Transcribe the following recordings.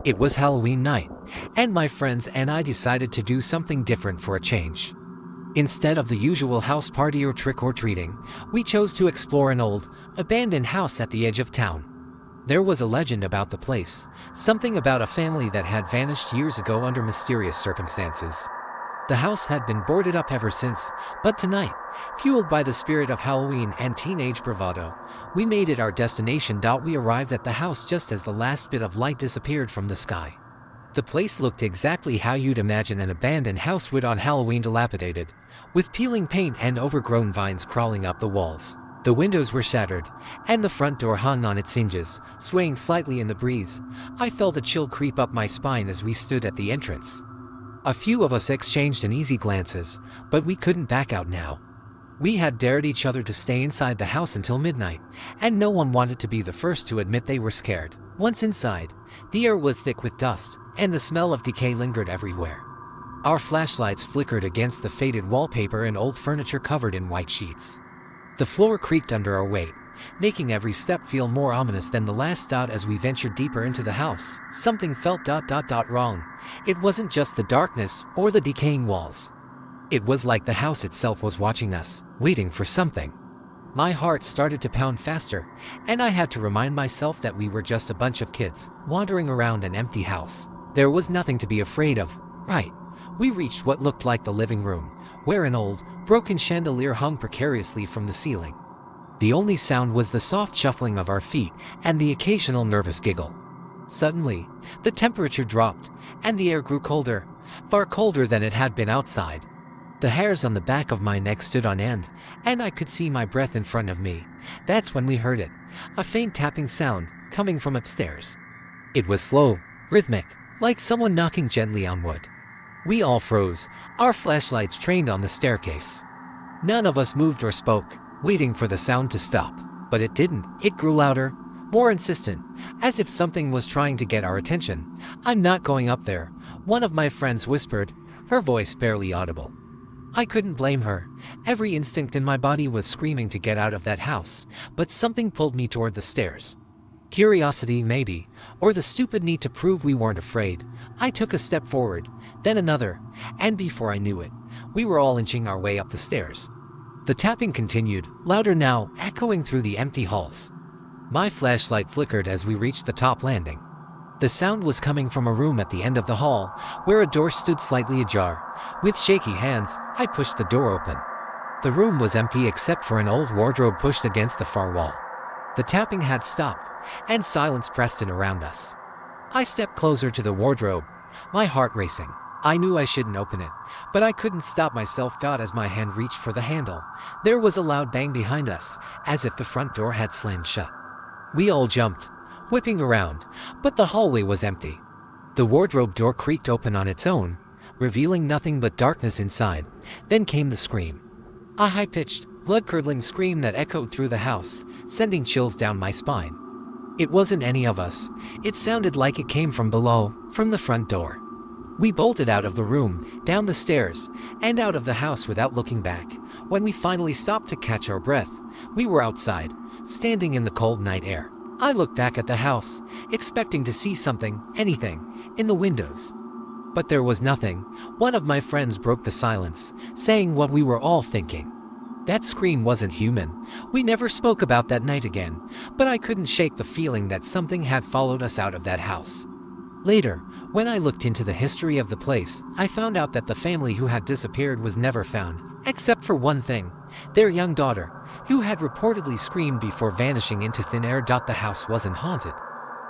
It was Halloween night, and my friends and I decided to do something different for a change. Instead of the usual house party or trick-or-treating, we chose to explore an old, abandoned house at the edge of town. There was a legend about the place, something about a family that had vanished years ago under mysterious circumstances. The house had been boarded up ever since, but tonight, fueled by the spirit of Halloween and teenage bravado, we made it our destination. We arrived at the house just as the last bit of light disappeared from the sky. The place looked exactly how you'd imagine an abandoned house would on Halloween, dilapidated, with peeling paint and overgrown vines crawling up the walls. The windows were shattered, and the front door hung on its hinges, swaying slightly in the breeze. I felt a chill creep up my spine as we stood at the entrance. A few of us exchanged uneasy glances, but we couldn't back out now. We had dared each other to stay inside the house until midnight, and no one wanted to be the first to admit they were scared. Once inside, the air was thick with dust, and the smell of decay lingered everywhere. Our flashlights flickered against the faded wallpaper and old furniture covered in white sheets. The floor creaked under our weight, making every step feel more ominous than the last. As we ventured deeper into the house, something felt wrong. It wasn't just the darkness or the decaying walls. It was like the house itself was watching us, waiting for something. My heart started to pound faster, and I had to remind myself that we were just a bunch of kids, wandering around an empty house. There was nothing to be afraid of, right? We reached what looked like the living room, where an old, broken chandelier hung precariously from the ceiling. The only sound was the soft shuffling of our feet and the occasional nervous giggle. Suddenly, the temperature dropped, and the air grew colder, far colder than it had been outside. The hairs on the back of my neck stood on end, and I could see my breath in front of me. That's when we heard it, a faint tapping sound coming from upstairs. It was slow, rhythmic, like someone knocking gently on wood. We all froze, our flashlights trained on the staircase. None of us moved or spoke, waiting for the sound to stop. But it didn't. It grew louder, more insistent, as if something was trying to get our attention. "I'm not going up there," one of my friends whispered, her voice barely audible. I couldn't blame her. Every instinct in my body was screaming to get out of that house, but something pulled me toward the stairs. Curiosity, maybe, or the stupid need to prove we weren't afraid. I took a step forward, then another, and before I knew it, we were all inching our way up the stairs. The tapping continued, louder now, echoing through the empty halls. My flashlight flickered as we reached the top landing. The sound was coming from a room at the end of the hall, where a door stood slightly ajar. With shaky hands, I pushed the door open. The room was empty except for an old wardrobe pushed against the far wall. The tapping had stopped, and silence pressed in around us. I stepped closer to the wardrobe, my heart racing. I knew I shouldn't open it, but I couldn't stop myself. As my hand reached for the handle, there was a loud bang behind us, as if the front door had slammed shut. We all jumped, whipping around, but the hallway was empty. The wardrobe door creaked open on its own, revealing nothing but darkness inside. Then came the scream. A high-pitched, blood-curdling scream that echoed through the house, sending chills down my spine. It wasn't any of us. It sounded like it came from below, from the front door. We bolted out of the room, down the stairs, and out of the house without looking back. When we finally stopped to catch our breath, we were outside, standing in the cold night air. I looked back at the house, expecting to see something, anything, in the windows. But there was nothing. One of my friends broke the silence, saying what we were all thinking. That scream wasn't human. We never spoke about that night again, but I couldn't shake the feeling that something had followed us out of that house. Later, when I looked into the history of the place, I found out that the family who had disappeared was never found, except for one thing, their young daughter, who had reportedly screamed before vanishing into thin air. The house wasn't haunted.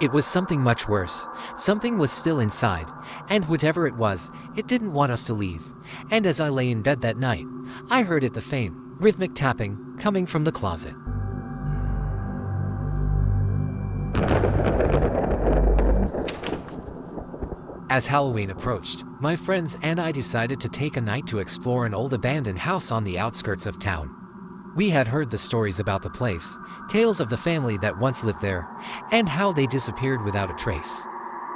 It was something much worse. Something was still inside, and whatever it was, it didn't want us to leave. And as I lay in bed that night, I heard it, the faint, rhythmic tapping, coming from the closet. As Halloween approached, my friends and I decided to take a night to explore an old abandoned house on the outskirts of town. We had heard the stories about the place, tales of the family that once lived there, and how they disappeared without a trace.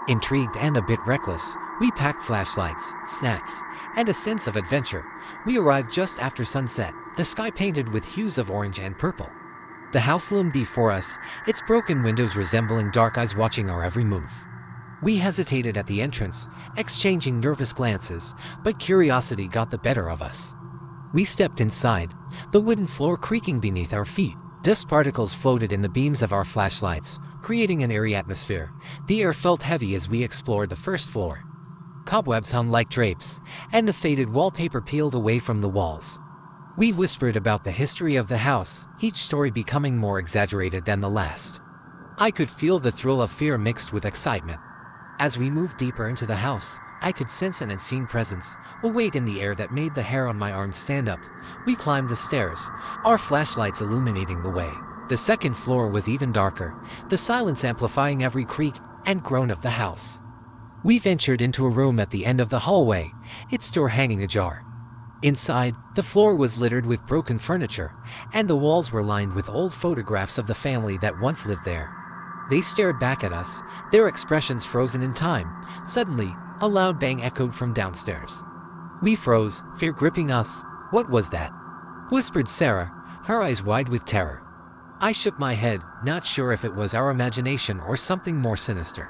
Intrigued and a bit reckless, we packed flashlights, snacks, and a sense of adventure. We arrived just after sunset, the sky painted with hues of orange and purple. The house loomed before us, its broken windows resembling dark eyes watching our every move. We hesitated at the entrance, exchanging nervous glances, but curiosity got the better of us. We stepped inside, the wooden floor creaking beneath our feet. Dust particles floated in the beams of our flashlights, creating an eerie atmosphere. The air felt heavy as we explored the first floor. Cobwebs hung like drapes, and the faded wallpaper peeled away from the walls. We whispered about the history of the house, each story becoming more exaggerated than the last. I could feel the thrill of fear mixed with excitement. As we moved deeper into the house, I could sense an unseen presence, a weight in the air that made the hair on my arms stand up. We climbed the stairs, our flashlights illuminating the way. The second floor was even darker, the silence amplifying every creak and groan of the house. We ventured into a room at the end of the hallway, its door hanging ajar. Inside, the floor was littered with broken furniture, and the walls were lined with old photographs of the family that once lived there. They stared back at us, their expressions frozen in time. Suddenly, a loud bang echoed from downstairs. We froze, fear gripping us. "What was that?" whispered Sarah, her eyes wide with terror. I shook my head, not sure if it was our imagination or something more sinister.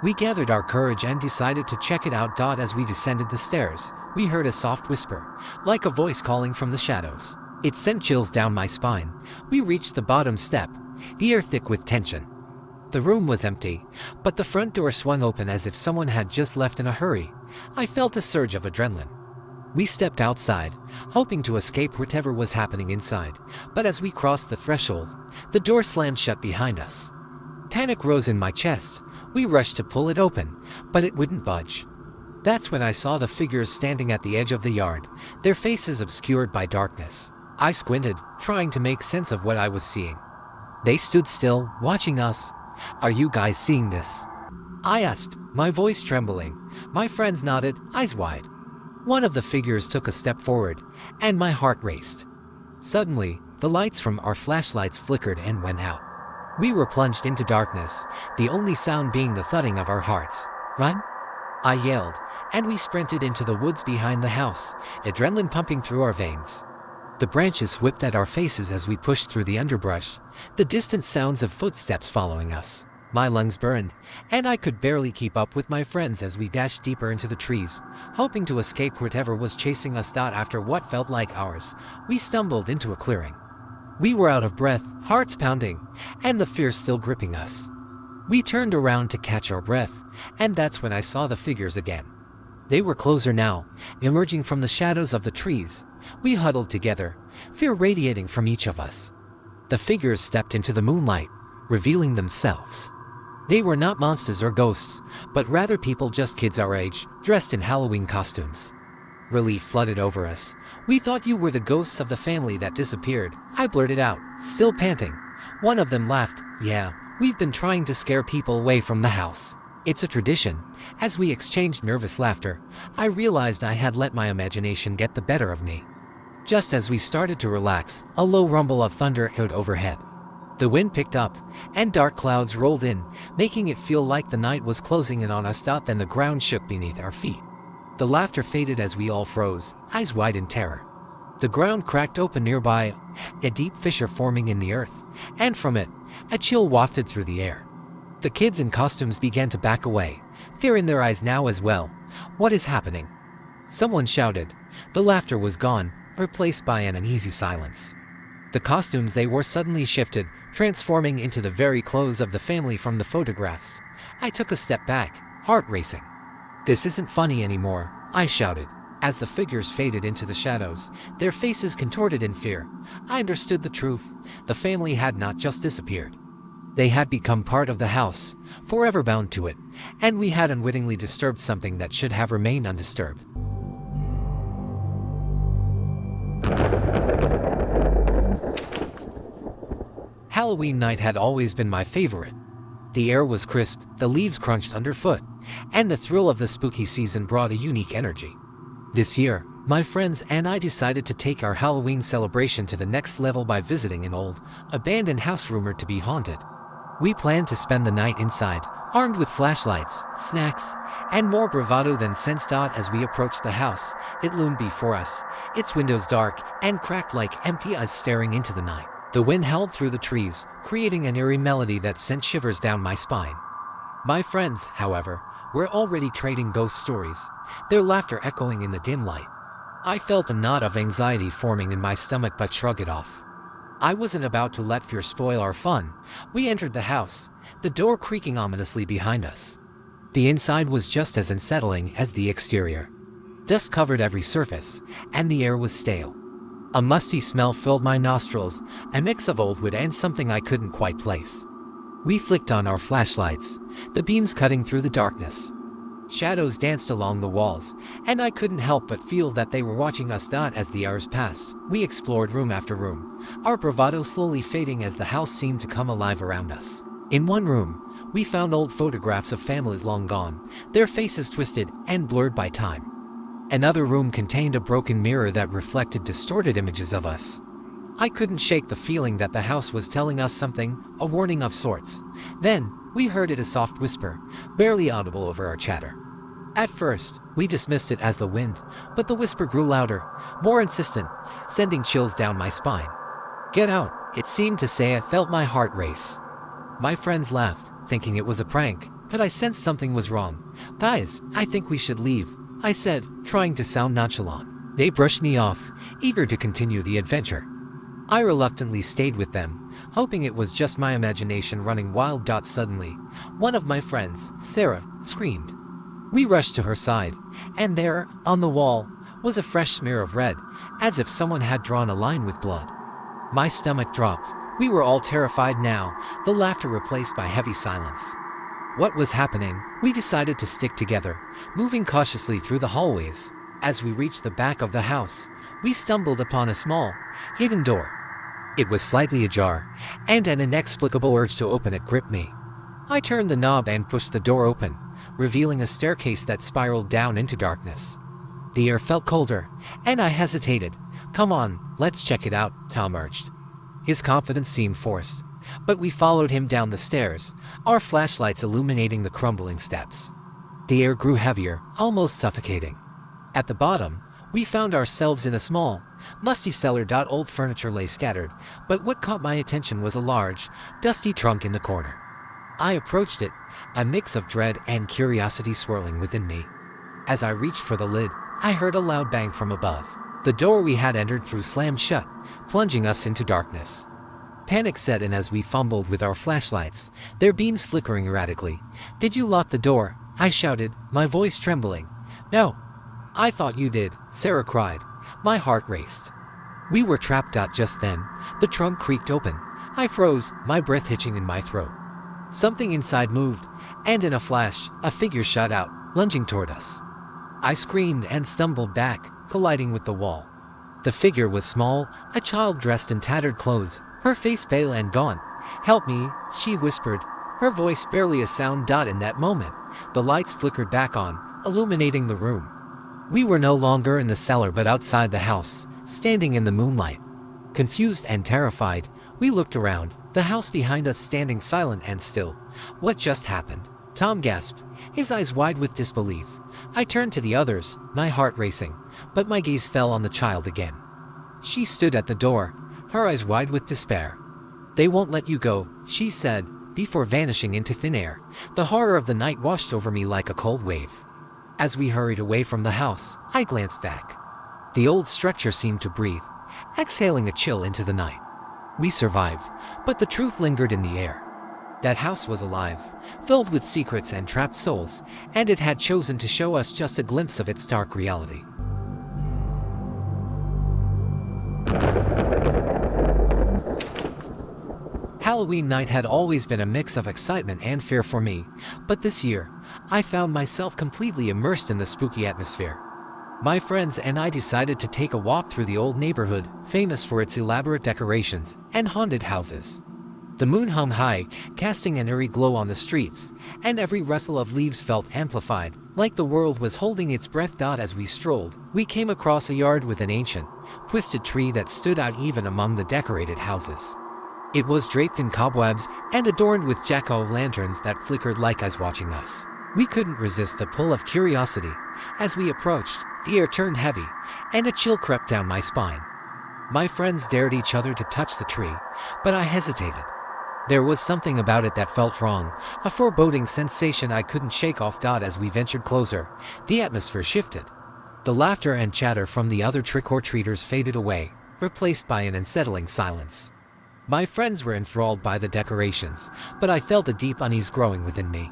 We gathered our courage and decided to check it out. As we descended the stairs, we heard a soft whisper, like a voice calling from the shadows. It sent chills down my spine. We reached the bottom step, the air thick with tension. The room was empty, but the front door swung open as if someone had just left in a hurry. I felt a surge of adrenaline. We stepped outside, hoping to escape whatever was happening inside, but as we crossed the threshold, the door slammed shut behind us. Panic rose in my chest. We rushed to pull it open, but it wouldn't budge. That's when I saw the figures standing at the edge of the yard, their faces obscured by darkness. I squinted, trying to make sense of what I was seeing. They stood still, watching us. "Are you guys seeing this?" I asked, my voice trembling. My friends nodded, eyes wide. One of the figures took a step forward, and my heart raced. Suddenly, the lights from our flashlights flickered and went out. We were plunged into darkness, the only sound being the thudding of our hearts. "Run!" I yelled, and we sprinted into the woods behind the house, adrenaline pumping through our veins. The branches whipped at our faces as we pushed through the underbrush, the distant sounds of footsteps following us. My lungs burned, and I could barely keep up with my friends as we dashed deeper into the trees, hoping to escape whatever was chasing us. After what felt like hours, we stumbled into a clearing. We were out of breath, hearts pounding, and the fear still gripping us. We turned around to catch our breath, and that's when I saw the figures again. They were closer now, emerging from the shadows of the trees. We huddled together, fear radiating from each of us. The figures stepped into the moonlight, revealing themselves. They were not monsters or ghosts, but rather people, just kids our age, dressed in Halloween costumes. Relief flooded over us. "We thought you were the ghosts of the family that disappeared," I blurted out, still panting. One of them laughed. "Yeah, we've been trying to scare people away from the house. It's a tradition." As we exchanged nervous laughter, I realized I had let my imagination get the better of me. Just as we started to relax, a low rumble of thunder echoed overhead. The wind picked up, and dark clouds rolled in, making it feel like the night was closing in on us. Then the ground shook beneath our feet. The laughter faded as we all froze, eyes wide in terror. The ground cracked open nearby, a deep fissure forming in the earth, and from it, a chill wafted through the air. The kids in costumes began to back away, fear in their eyes now as well. "What is happening?" someone shouted. The laughter was gone, replaced by an uneasy silence. The costumes they wore suddenly shifted, transforming into the very clothes of the family from the photographs. I took a step back, heart racing. "This isn't funny anymore," I shouted. As the figures faded into the shadows, their faces contorted in fear, I understood the truth. The family had not just disappeared. They had become part of the house, forever bound to it, and we had unwittingly disturbed something that should have remained undisturbed. Halloween night had always been my favorite. The air was crisp, the leaves crunched underfoot, and the thrill of the spooky season brought a unique energy. This year, my friends and I decided to take our Halloween celebration to the next level by visiting an old, abandoned house rumored to be haunted. We planned to spend the night inside, armed with flashlights, snacks, and more bravado than sense. As we approached the house, it loomed before us, its windows dark and cracked like empty eyes staring into the night. The wind howled through the trees, creating an eerie melody that sent shivers down my spine. My friends, however, were already trading ghost stories, their laughter echoing in the dim light. I felt a knot of anxiety forming in my stomach but shrugged it off. I wasn't about to let fear spoil our fun. We entered the house, the door creaking ominously behind us. The inside was just as unsettling as the exterior. Dust covered every surface, and the air was stale. A musty smell filled my nostrils, a mix of old wood and something I couldn't quite place. We flicked on our flashlights, the beams cutting through the darkness. Shadows danced along the walls, and I couldn't help but feel that they were watching us. As the hours passed, we explored room after room, our bravado slowly fading as the house seemed to come alive around us. In one room, we found old photographs of families long gone, their faces twisted and blurred by time. Another room contained a broken mirror that reflected distorted images of us. I couldn't shake the feeling that the house was telling us something, a warning of sorts. Then, we heard it, a soft whisper, barely audible over our chatter. At first, we dismissed it as the wind, but the whisper grew louder, more insistent, sending chills down my spine. "Get out," it seemed to say. I felt my heart race. My friends laughed, thinking it was a prank, but I sensed something was wrong. "Guys, I think we should leave," I said, trying to sound nonchalant. They brushed me off, eager to continue the adventure. I reluctantly stayed with them, hoping it was just my imagination running wild. Suddenly, one of my friends, Sarah, screamed. We rushed to her side, and there, on the wall, was a fresh smear of red, as if someone had drawn a line with blood. My stomach dropped. We were all terrified now, the laughter replaced by heavy silence. What was happening? We decided to stick together, moving cautiously through the hallways. As we reached the back of the house, we stumbled upon a small, hidden door. It was slightly ajar, and an inexplicable urge to open it gripped me. I turned the knob and pushed the door open, revealing a staircase that spiraled down into darkness. The air felt colder, and I hesitated. "Come on, let's check it out," Tom urged. His confidence seemed forced, but we followed him down the stairs, our flashlights illuminating the crumbling steps. The air grew heavier, almost suffocating. At the bottom, we found ourselves in a small, musty cellar. Old furniture lay scattered, but what caught my attention was a large, dusty trunk in the corner. I approached it, a mix of dread and curiosity swirling within me. As I reached for the lid, I heard a loud bang from above. The door we had entered through slammed shut, plunging us into darkness. Panic set in as we fumbled with our flashlights, their beams flickering erratically. "Did you lock the door?" I shouted, my voice trembling. "No. I thought you did," Sarah cried. My heart raced. We were trapped. Just then, the trunk creaked open. I froze, my breath hitching in my throat. Something inside moved, and in a flash, a figure shot out, lunging toward us. I screamed and stumbled back, colliding with the wall. The figure was small, a child dressed in tattered clothes, her face pale and gaunt. "Help me," she whispered, her voice barely a sound. In that moment, the lights flickered back on, illuminating the room. We were no longer in the cellar but outside the house, standing in the moonlight. Confused and terrified, we looked around, the house behind us standing silent and still. "What just happened?" Tom gasped, his eyes wide with disbelief. I turned to the others, my heart racing, but my gaze fell on the child again. She stood at the door, her eyes wide with despair. "They won't let you go," she said, before vanishing into thin air. The horror of the night washed over me like a cold wave. As we hurried away from the house, I glanced back. The old structure seemed to breathe, exhaling a chill into the night. We survived, but the truth lingered in the air. That house was alive, filled with secrets and trapped souls, and it had chosen to show us just a glimpse of its dark reality. Halloween night had always been a mix of excitement and fear for me, but this year, I found myself completely immersed in the spooky atmosphere. My friends and I decided to take a walk through the old neighborhood, famous for its elaborate decorations and haunted houses. The moon hung high, casting an eerie glow on the streets, and every rustle of leaves felt amplified, like the world was holding its breath. As we strolled, we came across a yard with an ancient, twisted tree that stood out even among the decorated houses. It was draped in cobwebs and adorned with jack-o'-lanterns that flickered like eyes watching us. We couldn't resist the pull of curiosity. As we approached, the air turned heavy, and a chill crept down my spine. My friends dared each other to touch the tree, but I hesitated. There was something about it that felt wrong, a foreboding sensation I couldn't shake off. As we ventured closer, the atmosphere shifted. The laughter and chatter from the other trick-or-treaters faded away, replaced by an unsettling silence. My friends were enthralled by the decorations, but I felt a deep unease growing within me.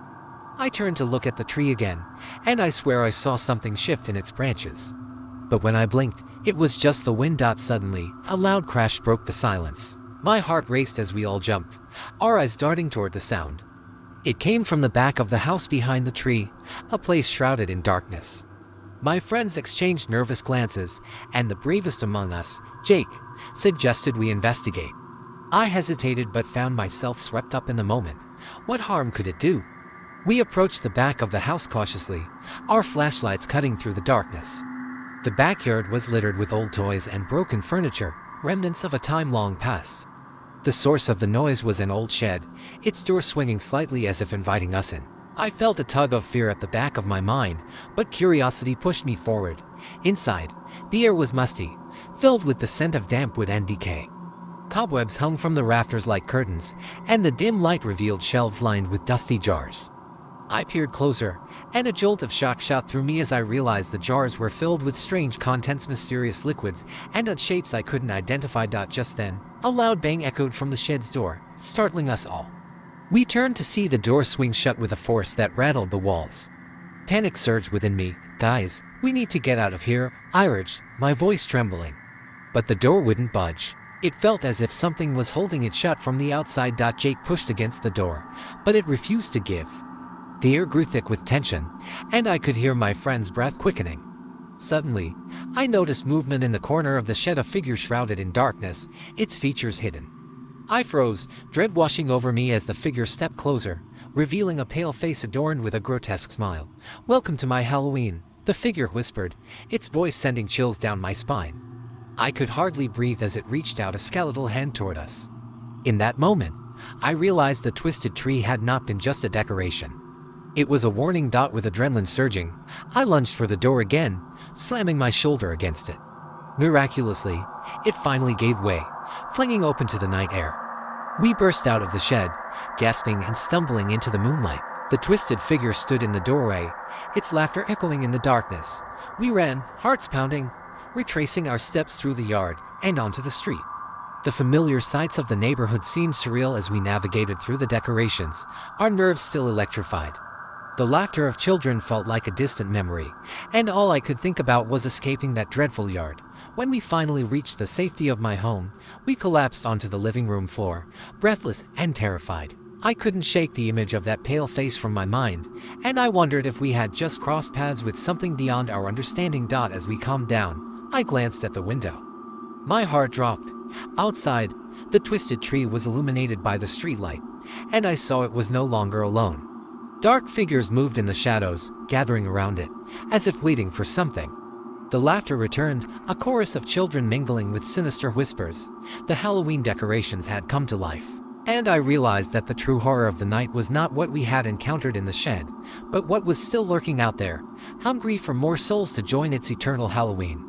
I turned to look at the tree again, and I swear I saw something shift in its branches. But when I blinked, it was just the wind. Suddenly, a loud crash broke the silence. My heart raced as we all jumped, our eyes darting toward the sound. It came from the back of the house behind the tree, a place shrouded in darkness. My friends exchanged nervous glances, and the bravest among us, Jake, suggested we investigate. I hesitated but found myself swept up in the moment. What harm could it do? We approached the back of the house cautiously, our flashlights cutting through the darkness. The backyard was littered with old toys and broken furniture, remnants of a time long past. The source of the noise was an old shed, its door swinging slightly as if inviting us in. I felt a tug of fear at the back of my mind, but curiosity pushed me forward. Inside, the air was musty, filled with the scent of damp wood and decay. Cobwebs hung from the rafters like curtains, and the dim light revealed shelves lined with dusty jars. I peered closer, and a jolt of shock shot through me as I realized the jars were filled with strange contents, mysterious liquids, and odd shapes I couldn't identify. Just then, a loud bang echoed from the shed's door, startling us all. We turned to see the door swing shut with a force that rattled the walls. Panic surged within me. "Guys, we need to get out of here," I urged, my voice trembling. But the door wouldn't budge. It felt as if something was holding it shut from the outside. Jake pushed against the door, but it refused to give. The air grew thick with tension, and I could hear my friend's breath quickening. Suddenly, I noticed movement in the corner of the shed, a figure shrouded in darkness, its features hidden. I froze, dread washing over me as the figure stepped closer, revealing a pale face adorned with a grotesque smile. "Welcome to my Halloween," the figure whispered, its voice sending chills down my spine. I could hardly breathe as it reached out a skeletal hand toward us. In that moment, I realized the twisted tree had not been just a decoration. It was a warning. With adrenaline surging, I lunged for the door again, slamming my shoulder against it. Miraculously, it finally gave way, flinging open to the night air. We burst out of the shed, gasping and stumbling into the moonlight. The twisted figure stood in the doorway, its laughter echoing in the darkness. We ran, hearts pounding, retracing our steps through the yard and onto the street. The familiar sights of the neighborhood seemed surreal as we navigated through the decorations, our nerves still electrified. The laughter of children felt like a distant memory, and all I could think about was escaping that dreadful yard. When we finally reached the safety of my home, we collapsed onto the living room floor, breathless and terrified. I couldn't shake the image of that pale face from my mind, and I wondered if we had just crossed paths with something beyond our understanding. As we calmed down, I glanced at the window. My heart dropped. Outside, the twisted tree was illuminated by the streetlight, and I saw it was no longer alone. Dark figures moved in the shadows, gathering around it, as if waiting for something. The laughter returned, a chorus of children mingling with sinister whispers. The Halloween decorations had come to life. And I realized that the true horror of the night was not what we had encountered in the shed, but what was still lurking out there, hungry for more souls to join its eternal Halloween.